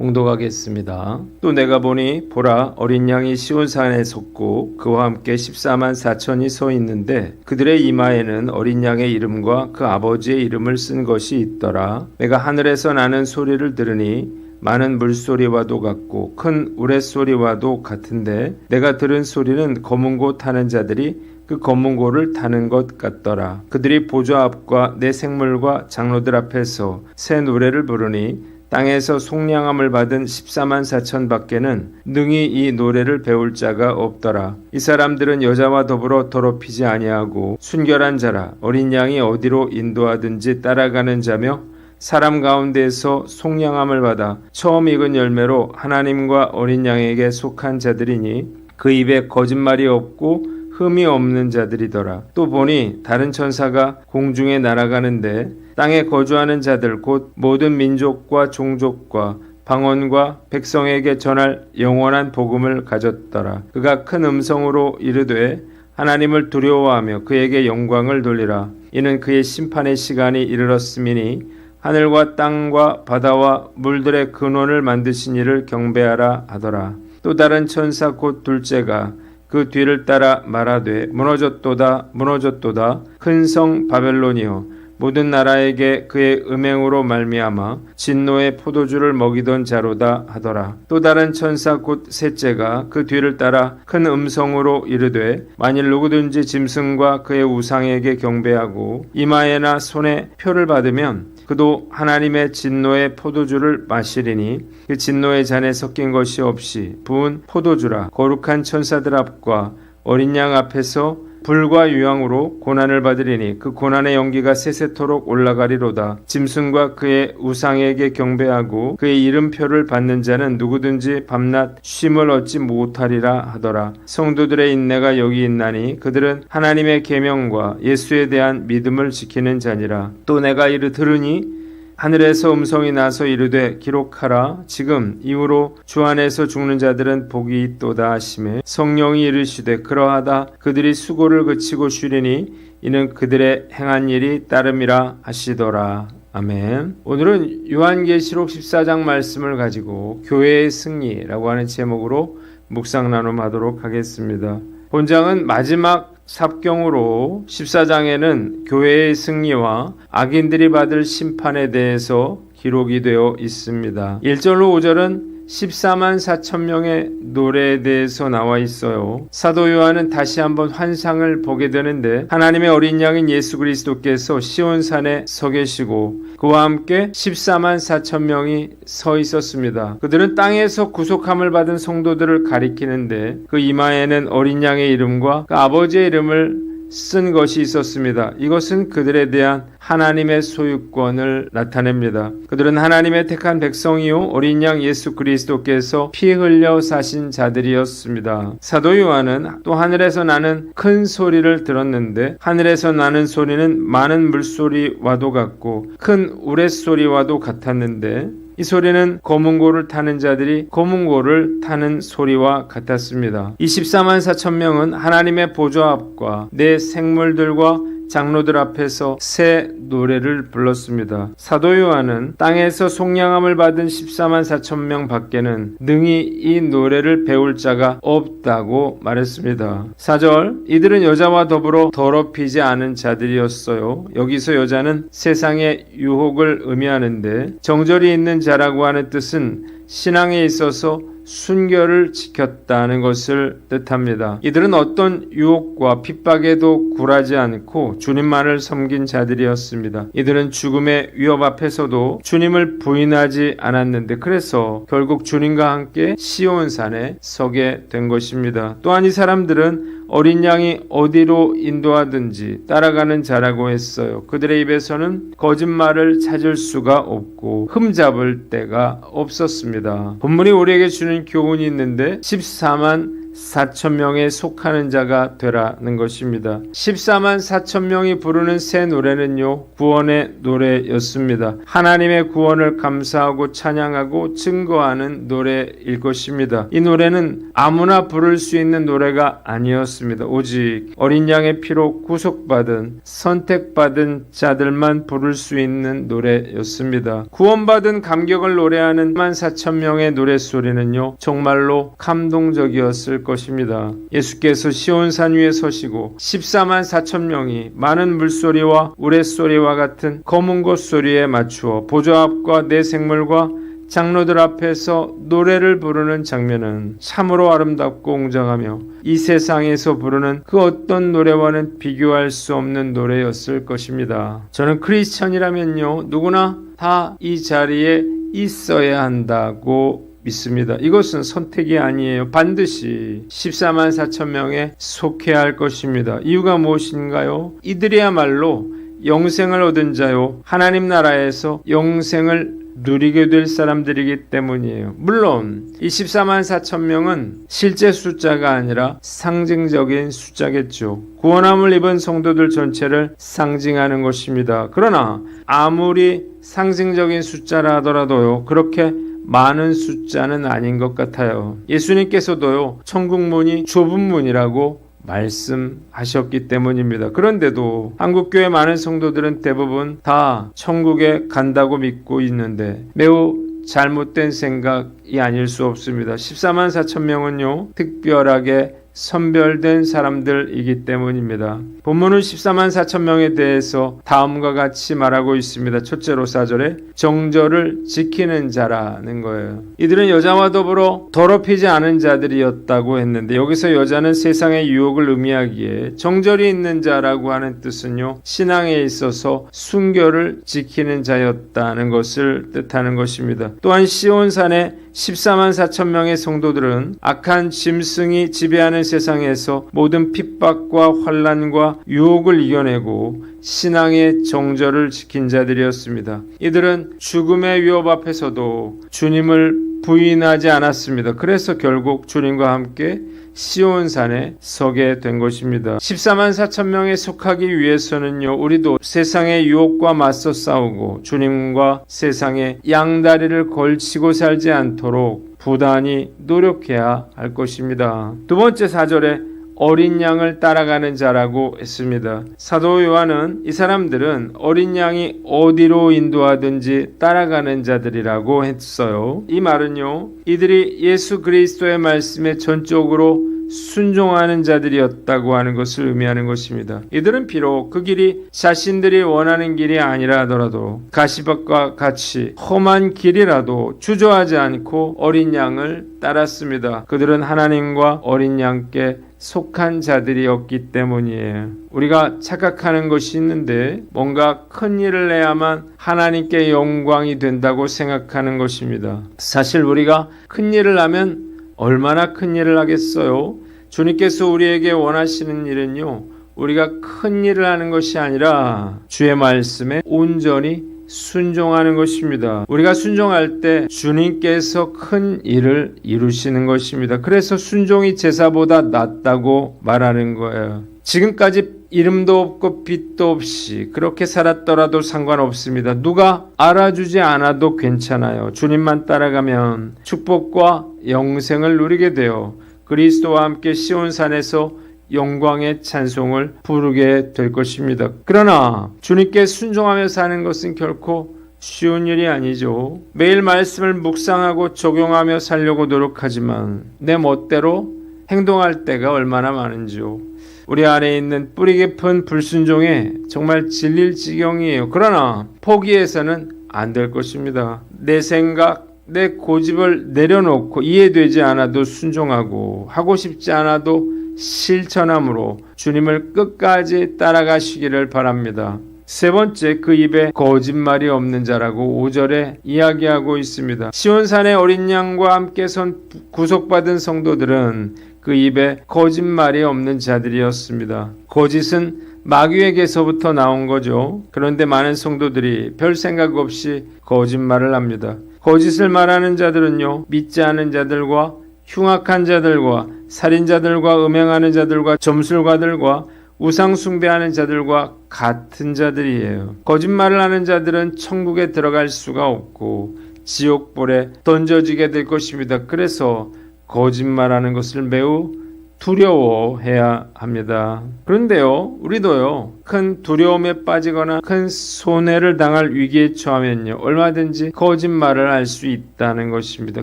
봉독하겠습니다. 또 내가 보니 보라 어린 양이 시온산에 섰고 그와 함께 14만 4천이 서 있는데 그들의 이마에는 어린 양의 이름과 그 아버지의 이름을 쓴 것이 있더라. 내가 하늘에서 나는 소리를 들으니 많은 물소리와도 같고 큰 우레소리와도 같은데 내가 들은 소리는 검은 고 타는 자들이 그 검은 고를 타는 것 같더라. 그들이 보좌 앞과 내 생물과 장로들 앞에서 새 노래를 부르니 땅에서 속량함을 받은 14만 4천 밖에는 능히 이 노래를 배울 자가 없더라. 이 사람들은 여자와 더불어 더럽히지 아니하고 순결한 자라. 어린 양이 어디로 인도하든지 따라가는 자며 사람 가운데에서 속량함을 받아 처음 익은 열매로 하나님과 어린 양에게 속한 자들이니 그 입에 거짓말이 없고 흠이 없는 자들이더라. 또 보니 다른 천사가 공중에 날아가는데 땅에 거주하는 자들 곧 모든 민족과 종족과 방언과 백성에게 전할 영원한 복음을 가졌더라. 그가 큰 음성으로 이르되 하나님을 두려워하며 그에게 영광을 돌리라. 이는 그의 심판의 시간이 이르렀음이니 하늘과 땅과 바다와 물들의 근원을 만드신 이를 경배하라 하더라. 또 다른 천사 곧 둘째가 그 뒤를 따라 말하되 무너졌도다 무너졌도다 큰 성 바벨론이여 모든 나라에게 그의 음행으로 말미암아 진노의 포도주를 먹이던 자로다 하더라. 또 다른 천사 곧 셋째가 그 뒤를 따라 큰 음성으로 이르되 만일 누구든지 짐승과 그의 우상에게 경배하고 이마에나 손에 표를 받으면 그도 하나님의 진노의 포도주를 마시리니 그 진노의 잔에 섞인 것이 없이 부은 포도주라. 거룩한 천사들 앞과 어린 양 앞에서 불과 유황으로 고난을 받으리니 그 고난의 연기가 세세토록 올라가리로다. 짐승과 그의 우상에게 경배하고 그의 이름표를 받는 자는 누구든지 밤낮 쉼을 얻지 못하리라 하더라. 성도들의 인내가 여기 있나니 그들은 하나님의 계명과 예수에 대한 믿음을 지키는 자니라. 또 내가 이를 들으니 하늘에서 음성이 나서 이르되 기록하라. 지금 이후로 주 안에서 죽는 자들은 복이 있도다 하시매 성령이 이르시되 그러하다. 그들이 수고를 그치고 쉬리니 이는 그들의 행한 일이 따름이라 하시더라. 아멘. 오늘은 요한계시록 14장 말씀을 가지고 교회의 승리라고 하는 제목으로 묵상 나눔하도록 하겠습니다. 본장은 마지막 삽경으로 14장에는 교회의 승리와 악인들이 받을 심판에 대해서 기록이 되어 있습니다. 1절로 5절은 14만 4천 명의 노래에 대해서 나와 있어요. 사도 요한은 다시 한번 환상을 보게 되는데 하나님의 어린 양인 예수 그리스도께서 시온산에 서 계시고 그와 함께 14만 4천 명이 서 있었습니다. 그들은 땅에서 구속함을 받은 성도들을 가리키는데 그 이마에는 어린 양의 이름과 그 아버지의 이름을 쓴 것이 있었습니다. 이것은 그들에 대한 하나님의 소유권을 나타냅니다. 그들은 하나님의 택한 백성이요 어린 양 예수 그리스도께서 피 흘려 사신 자들이었습니다. 사도 요한은 또 하늘에서 나는 큰 소리를 들었는데 하늘에서 나는 소리는 많은 물소리와도 같고 큰 우레소리와도 같았는데 이 소리는 검은 고를 타는 자들이 검은 고를 타는 소리와 같았습니다. 24만 4천 명은 하나님의 보좌 앞과 내 생물들과 장로들 앞에서 새 노래를 불렀습니다. 사도 요한은 땅에서 속량함을 받은 14만 4천 명 밖에는 능히 이 노래를 배울 자가 없다고 말했습니다. 4절 이들은 여자와 더불어 더럽히지 않은 자들이었어요. 여기서 여자는 세상의 유혹을 의미하는데 정절이 있는 자라고 하는 뜻은 신앙에 있어서 순결을 지켰다는 것을 뜻합니다. 이들은 어떤 유혹과 핍박에도 굴하지 않고 주님만을 섬긴 자들이었습니다. 이들은 죽음의 위협 앞에서도 주님을 부인하지 않았는데 그래서 결국 주님과 함께 시온산에 서게 된 것입니다. 또한 이 사람들은 어린 양이 어디로 인도하든지 따라가는 자라고 했어요. 그들의 입에서는 거짓말을 찾을 수가 없고 흠잡을 데가 없었습니다. 본문이 우리에게 주는 교훈이 있는데 14만 4,000명에 속하는 자가 되라는 것입니다. 14만 4천 명이 부르는 새 노래는요, 구원의 노래였습니다. 하나님의 구원을 감사하고 찬양하고 증거하는 노래일 것입니다. 이 노래는 아무나 부를 수 있는 노래가 아니었습니다. 오직 어린 양의 피로 구속받은 선택받은 자들만 부를 수 있는 노래였습니다. 구원받은 감격을 노래하는 14,000명의 노랫소리는요, 정말로 감동적이었을 것입니다. 예수께서 시온산 위에 서시고 14만 4천 명이 많은 물소리와 우레소리와 같은 검은 것 소리에 맞추어 보좌 앞과 내 생물과 장로들 앞에서 노래를 부르는 장면은 참으로 아름답고 웅장하며 이 세상에서 부르는 그 어떤 노래와는 비교할 수 없는 노래였을 것입니다. 저는 크리스천이라면요, 누구나 다 이 자리에 있어야 한다고 믿습니다. 이것은 선택이 아니에요. 반드시 14만 4천 명에 속해야 할 것입니다. 이유가 무엇인가요? 이들이야말로 영생을 얻은 자요, 하나님 나라에서 영생을 누리게 될 사람들이기 때문이에요. 물론 이 14만 4천 명은 실제 숫자가 아니라 상징적인 숫자겠죠. 구원함을 입은 성도들 전체를 상징하는 것입니다. 그러나 아무리 상징적인 숫자라 하더라도요, 그렇게 많은 숫자는 아닌 것 같아요. 예수님께서도요, 천국 문이 좁은 문이라고 말씀하셨기 때문입니다. 그런데도 한국교회 많은 성도들은 대부분 다 천국에 간다고 믿고 있는데 매우 잘못된 생각이 아닐 수 없습니다. 14만 4천 명은요, 특별하게 선별된 사람들이기 때문입니다. 본문은 14만 4천 명에 대해서 다음과 같이 말하고 있습니다. 첫째로 4절에 정절을 지키는 자라는 거예요. 이들은 여자와 더불어 더럽히지 않은 자들이었다고 했는데, 여기서 여자는 세상의 유혹을 의미하기에 정절이 있는 자라고 하는 뜻은요, 신앙에 있어서 순결을 지키는 자였다는 것을 뜻하는 것입니다. 또한 시온산에 14만 4천 명의 성도들은 악한 짐승이 지배하는 세상에서 모든 핍박과 환난과 유혹을 이겨내고 신앙의 정절을 지킨 자들이었습니다. 이들은 죽음의 위협 앞에서도 주님을 부인하지 않았습니다. 그래서 결국 주님과 함께 시온산에 서게 된 것입니다. 14만 4천 명에 속하기 위해서는요, 우리도 세상의 유혹과 맞서 싸우고 주님과 세상의 양다리를 걸치고 살지 않도록 부단히 노력해야 할 것입니다. 두 번째 4절에 어린 양을 따라가는 자라고 했습니다. 사도 요한은 이 사람들은 어린 양이 어디로 인도하든지 따라가는 자들이라고 했어요. 이 말은요, 이들이 예수 그리스도의 말씀에 전적으로 순종하는 자들이었다고 하는 것을 의미하는 것입니다. 이들은 비록 그 길이 자신들이 원하는 길이 아니라 하더라도 가시밭과 같이 험한 길이라도 주저하지 않고 어린 양을 따랐습니다. 그들은 하나님과 어린 양께 속한 자들이었기 때문이에요. 우리가 착각하는 것이 있는데 뭔가 큰 일을 해야만 하나님께 영광이 된다고 생각하는 것입니다. 사실 우리가 큰 일을 하면 얼마나 큰 일을 하겠어요? 주님께서 우리에게 원하시는 일은요, 우리가 큰 일을 하는 것이 아니라 주의 말씀에 온전히 순종하는 것입니다. 우리가 순종할 때 주님께서 큰 일을 이루시는 것입니다. 그래서 순종이 제사보다 낫다고 말하는 거예요. 지금까지 이름도 없고 빛도 없이 그렇게 살았더라도 상관없습니다. 누가 알아주지 않아도 괜찮아요. 주님만 따라가면 축복과 영생을 누리게 되어 그리스도와 함께 시온산에서 영광의 찬송을 부르게 될 것입니다. 그러나 주님께 순종하며 사는 것은 결코 쉬운 일이 아니죠. 매일 말씀을 묵상하고 적용하며 살려고 노력하지만 내 멋대로 행동할 때가 얼마나 많은지요. 우리 안에 있는 뿌리 깊은 불순종에 정말 질릴 지경이에요. 그러나 포기해서는 안 될 것입니다. 내 생각, 내 고집을 내려놓고 이해되지 않아도 순종하고 하고 싶지 않아도 실천함으로 주님을 끝까지 따라가시기를 바랍니다. 세 번째, 그 입에 거짓말이 없는 자라고 5절에 이야기하고 있습니다. 시온산의 어린 양과 함께 선 구속받은 성도들은 그 입에 거짓말이 없는 자들이었습니다. 거짓은 마귀에게서부터 나온 거죠. 그런데 많은 성도들이 별 생각 없이 거짓말을 합니다. 거짓을 말하는 자들은요, 믿지 않은 자들과 흉악한 자들과 살인자들과 음행하는 자들과 점술가들과 우상 숭배하는 자들과 같은 자들이에요. 거짓말을 하는 자들은 천국에 들어갈 수가 없고 지옥불에 던져지게 될 것입니다. 그래서 거짓말하는 것을 매우 두려워해야 합니다. 그런데요, 우리도요, 큰 두려움에 빠지거나 큰 손해를 당할 위기에 처하면요, 얼마든지 거짓말을 할 수 있다는 것입니다.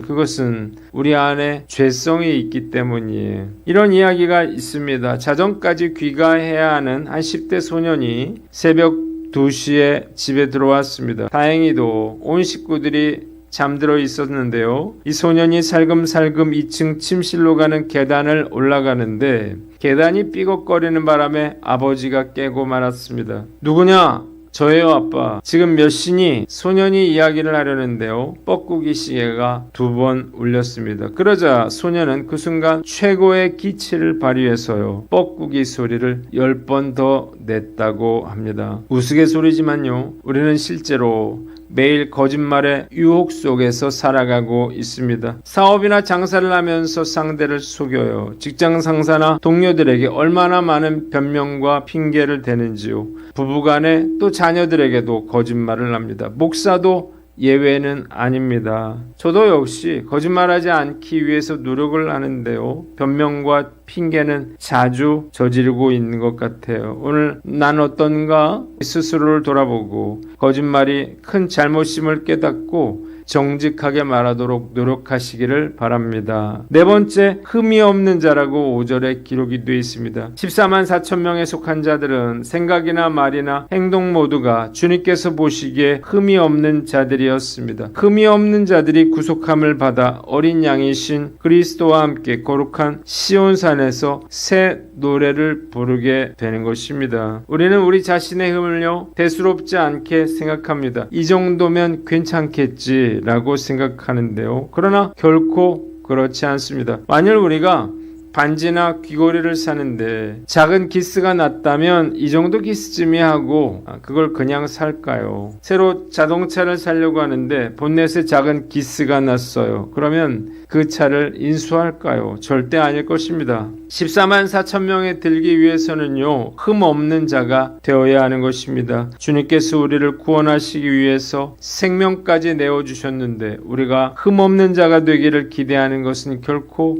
그것은 우리 안에 죄성이 있기 때문이에요. 이런 이야기가 있습니다. 자정까지 귀가해야 하는 한 10대 소년이 새벽 2시에 집에 들어왔습니다. 다행히도 온 식구들이 잠들어 있었는데요. 이 소년이 살금살금 2층 침실로 가는 계단을 올라가는데 계단이 삐걱거리는 바람에 아버지가 깨고 말았습니다. 누구냐? 저예요, 아빠. 지금 몇 시니? 소년이 이야기를 하려는데요. 뻐꾸기 시계가 2번 울렸습니다. 그러자 소년은 그 순간 최고의 기치를 발휘해서요, 뻐꾸기 소리를 10번 더 냈다고 합니다. 우스갯소리지만요, 우리는 실제로 매일 거짓말의 유혹 속에서 살아가고 있습니다. 사업이나 장사를 하면서 상대를 속여요. 직장 상사나 동료들에게 얼마나 많은 변명과 핑계를 대는지요. 부부간에 또 자녀들에게도 거짓말을 합니다. 목사도 예외는 아닙니다. 저도 역시 거짓말하지 않기 위해서 노력을 하는데요. 변명과 핑계는 자주 저지르고 있는 것 같아요. 오늘 난 어떤가? 스스로를 돌아보고 거짓말이 큰 잘못임을 깨닫고 정직하게 말하도록 노력하시기를 바랍니다. 네 번째, 흠이 없는 자라고 5절에 기록이 되어 있습니다. 14만 4천 명에 속한 자들은 생각이나 말이나 행동 모두가 주님께서 보시기에 흠이 없는 자들이었습니다. 흠이 없는 자들이 구속함을 받아 어린 양이신 그리스도와 함께 거룩한 시온산에서 새 노래를 부르게 되는 것입니다. 우리는 우리 자신의 흠을요, 대수롭지 않게 생각합니다. 이 정도면 괜찮겠지 라고 생각하는데요. 그러나 결코 그렇지 않습니다. 만일 우리가 반지나 귀걸이를 사는데 작은 기스가 났다면 이 정도 기스쯤이 하고 그걸 그냥 살까요? 새로 자동차를 사려고 하는데 본넷에 작은 기스가 났어요. 그러면 그 차를 인수할까요? 절대 아닐 것입니다. 14만 4천 명에 들기 위해서는요, 흠 없는 자가 되어야 하는 것입니다. 주님께서 우리를 구원하시기 위해서 생명까지 내어주셨는데 우리가 흠 없는 자가 되기를 기대하는 것은 결코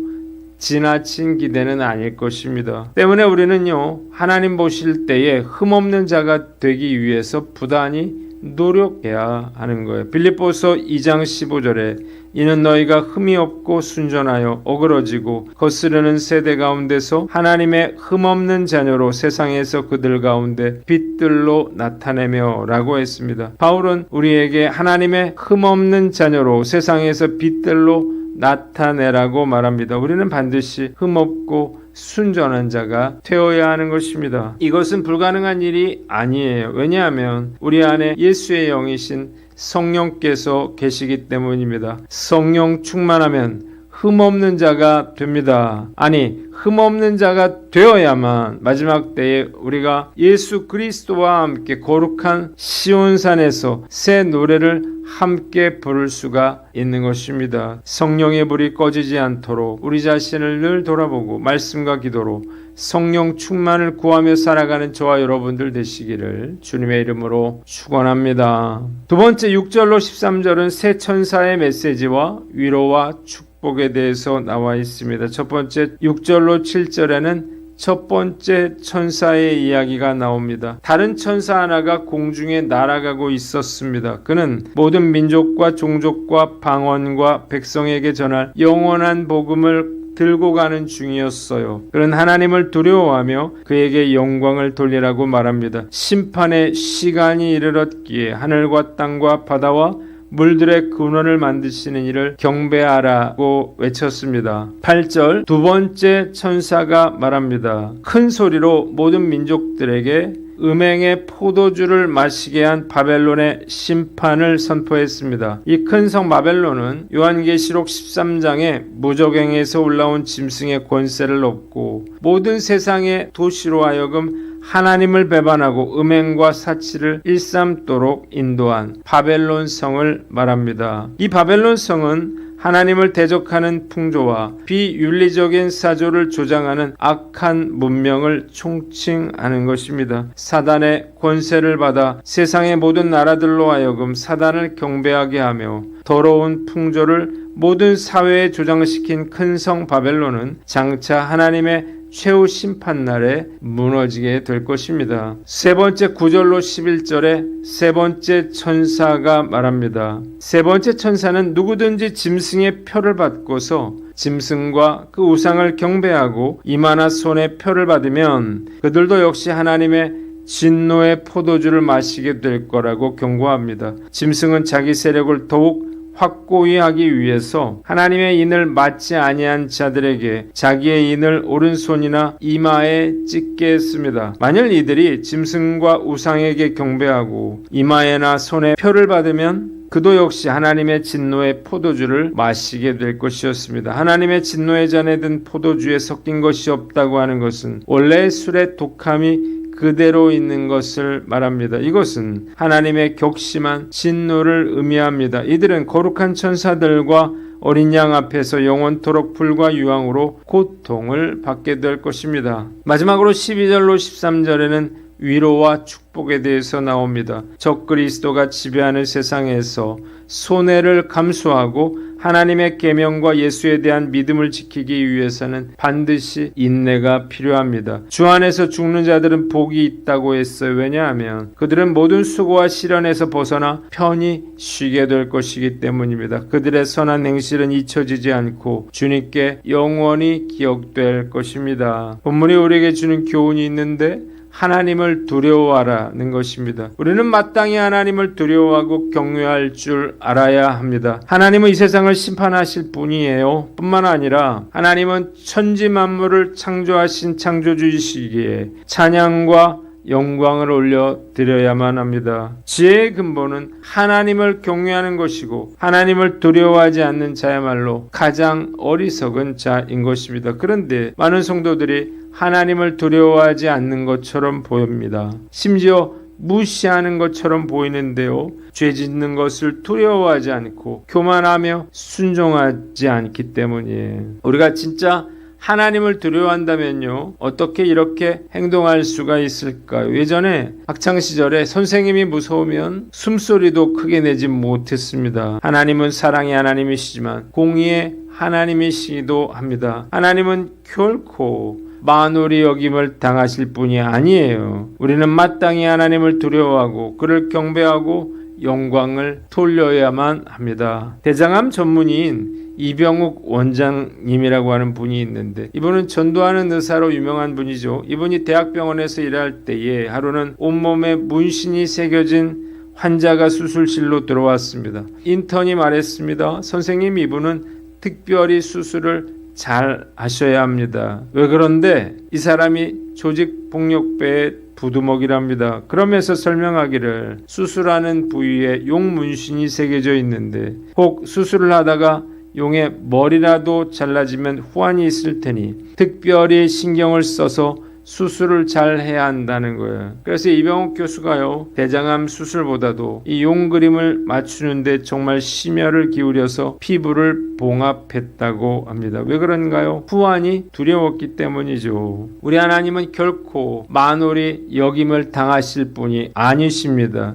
지나친 기대는 아닐 것입니다. 때문에 우리는요, 하나님 보실 때에 흠없는 자가 되기 위해서 부단히 노력해야 하는 거예요. 빌립보서 2장 15절에 이는 너희가 흠이 없고 순전하여 어그러지고 거스르는 세대 가운데서 하나님의 흠없는 자녀로 세상에서 그들 가운데 빛들로 나타내며 라고 했습니다. 바울은 우리에게 하나님의 흠없는 자녀로 세상에서 빛들로 나타내라고 말합니다. 우리는 반드시 흠없고 순전한 자가 되어야 하는 것입니다. 이것은 불가능한 일이 아니에요. 왜냐하면 우리 안에 예수의 영이신 성령께서 계시기 때문입니다. 성령 충만하면 흠없는 자가 됩니다. 아니, 흠없는 자가 되어야만 마지막 때에 우리가 예수 그리스도와 함께 거룩한 시온산에서 새 노래를 함께 부를 수가 있는 것입니다. 성령의 불이 꺼지지 않도록 우리 자신을 늘 돌아보고 말씀과 기도로 성령 충만을 구하며 살아가는 저와 여러분들 되시기를 주님의 이름으로 축원합니다. 두 번째 6절로 13절은 새 천사의 메시지와 위로와 축복에 대해서 나와 있습니다. 첫 번째 6절로 7절에는 첫 번째 천사의 이야기가 나옵니다. 다른 천사 하나가 공중에 날아가고 있었습니다. 그는 모든 민족과 종족과 방언과 백성에게 전할 영원한 복음을 들고 가는 중이었어요. 그는 하나님을 두려워하며 그에게 영광을 돌리라고 말합니다. 심판의 시간이 이르렀기에 하늘과 땅과 바다와 물들의 근원을 만드시는 이를 경배하라고 외쳤습니다. 8절 두 번째 천사가 말합니다. 큰 소리로 모든 민족들에게 음행의 포도주를 마시게 한 바벨론의 심판을 선포했습니다. 이 큰 성 바벨론은 요한계시록 13장에 무적행에서 올라온 짐승의 권세를 얻고 모든 세상의 도시로 하여금 하나님을 배반하고 음행과 사치를 일삼도록 인도한 바벨론 성을 말합니다. 이 바벨론 성은 하나님을 대적하는 풍조와 비윤리적인 사조를 조장하는 악한 문명을 총칭하는 것입니다. 사단의 권세를 받아 세상의 모든 나라들로 하여금 사단을 경배하게 하며 더러운 풍조를 모든 사회에 조장시킨 큰 성 바벨론은 장차 하나님의 최후 심판날에 무너지게 될 것입니다. 세 번째 9절로 11절에 세 번째 천사가 말합니다. 세 번째 천사는 누구든지 짐승의 표를 받고서 짐승과 그 우상을 경배하고 이마나 손에 표를 받으면 그들도 역시 하나님의 진노의 포도주를 마시게 될 거라고 경고합니다. 짐승은 자기 세력을 더욱 확고히 하기 위해서 하나님의 인을 맞지 아니한 자들에게 자기의 인을 오른손이나 이마에 찍게 했습니다. 만일 이들이 짐승과 우상에게 경배하고 이마에나 손에 표를 받으면 그도 역시 하나님의 진노의 포도주를 마시게 될 것이었습니다. 하나님의 진노의 잔에 든 포도주에 섞인 것이 없다고 하는 것은 원래 술의 독함이 그대로 있는 것을 말합니다. 이것은 하나님의 격심한 진노를 의미합니다. 이들은 거룩한 천사들과 어린 양 앞에서 영원토록 불과 유황으로 고통을 받게 될 것입니다. 마지막으로 12절로 13절에는 위로와 축복에 대해서 나옵니다. 적그리스도가 지배하는 세상에서 손해를 감수하고 하나님의 계명과 예수에 대한 믿음을 지키기 위해서는 반드시 인내가 필요합니다. 주 안에서 죽는 자들은 복이 있다고 했어요. 왜냐하면 그들은 모든 수고와 시련에서 벗어나 편히 쉬게 될 것이기 때문입니다. 그들의 선한 행실은 잊혀지지 않고 주님께 영원히 기억될 것입니다. 본문이 우리에게 주는 교훈이 있는데 하나님을 두려워하라는 것입니다. 우리는 마땅히 하나님을 두려워하고 경외할 줄 알아야 합니다. 하나님은 이 세상을 심판하실 분이에요. 뿐만 아니라 하나님은 천지 만물을 창조하신 창조주이시기에 찬양과 영광을 올려드려야만 합니다. 지혜의 근본은 하나님을 경외하는 것이고 하나님을 두려워하지 않는 자야말로 가장 어리석은 자인 것입니다. 그런데 많은 성도들이 하나님을 두려워하지 않는 것처럼 보입니다. 심지어 무시하는 것처럼 보이는데요. 죄 짓는 것을 두려워하지 않고 교만하며 순종하지 않기 때문이에요. 우리가 진짜 하나님을 두려워한다면요, 어떻게 이렇게 행동할 수가 있을까요? 예전에 학창시절에 선생님이 무서우면 숨소리도 크게 내지 못했습니다. 하나님은 사랑의 하나님이시지만 공의의 하나님이시기도 합니다. 하나님은 결코 만홀히 여김을 당하실 분이 아니에요. 우리는 마땅히 하나님을 두려워하고 그를 경배하고 영광을 돌려야만 합니다. 대장암 전문의인 이병욱 원장님이라고 하는 분이 있는데 이분은 전도하는 의사로 유명한 분이죠. 이분이 대학병원에서 일할 때에 하루는 온몸에 문신이 새겨진 환자가 수술실로 들어왔습니다. 인턴이 말했습니다. 선생님, 이분은 특별히 수술을 잘 하셔야 합니다. 왜 그런데 이 사람이 조직폭력배의 부두먹이랍니다. 그러면서 설명하기를 수술하는 부위에 용 문신이 새겨져 있는데 혹 수술을 하다가 용의 머리라도 잘라지면 후환이 있을 테니 특별히 신경을 써서 수술을 잘 해야 한다는 거예요. 그래서 이병옥 교수가요, 대장암 수술보다도 이 용 그림을 맞추는데 정말 심혈을 기울여서 피부를 봉합했다고 합니다. 왜 그런가요? 후환이 두려웠기 때문이죠. 우리 하나님은 결코 만홀히 여김을 당하실 분이 아니십니다.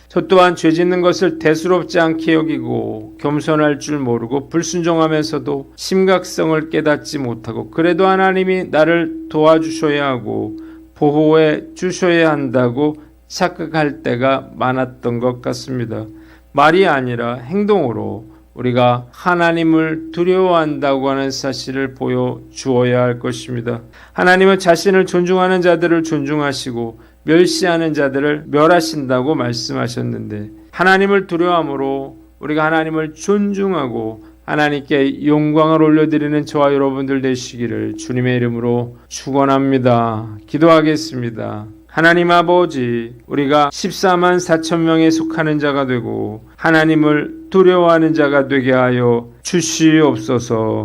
저 또한 죄 짓는 것을 대수롭지 않게 여기고 겸손할 줄 모르고 불순종하면서도 심각성을 깨닫지 못하고 그래도 하나님이 나를 도와주셔야 하고 보호해 주셔야 한다고 착각할 때가 많았던 것 같습니다. 말이 아니라 행동으로 우리가 하나님을 두려워한다고 하는 사실을 보여주어야 할 것입니다. 하나님은 자신을 존중하는 자들을 존중하시고 멸시하는 자들을 멸하신다고 말씀하셨는데 하나님을 두려워함으로 우리가 하나님을 존중하고 하나님께 영광을 올려드리는 저와 여러분들 되시기를 주님의 이름으로 축원합니다. 기도하겠습니다. 하나님 아버지, 우리가 14만 4천 명에 속하는 자가 되고 하나님을 두려워하는 자가 되게 하여 주시옵소서.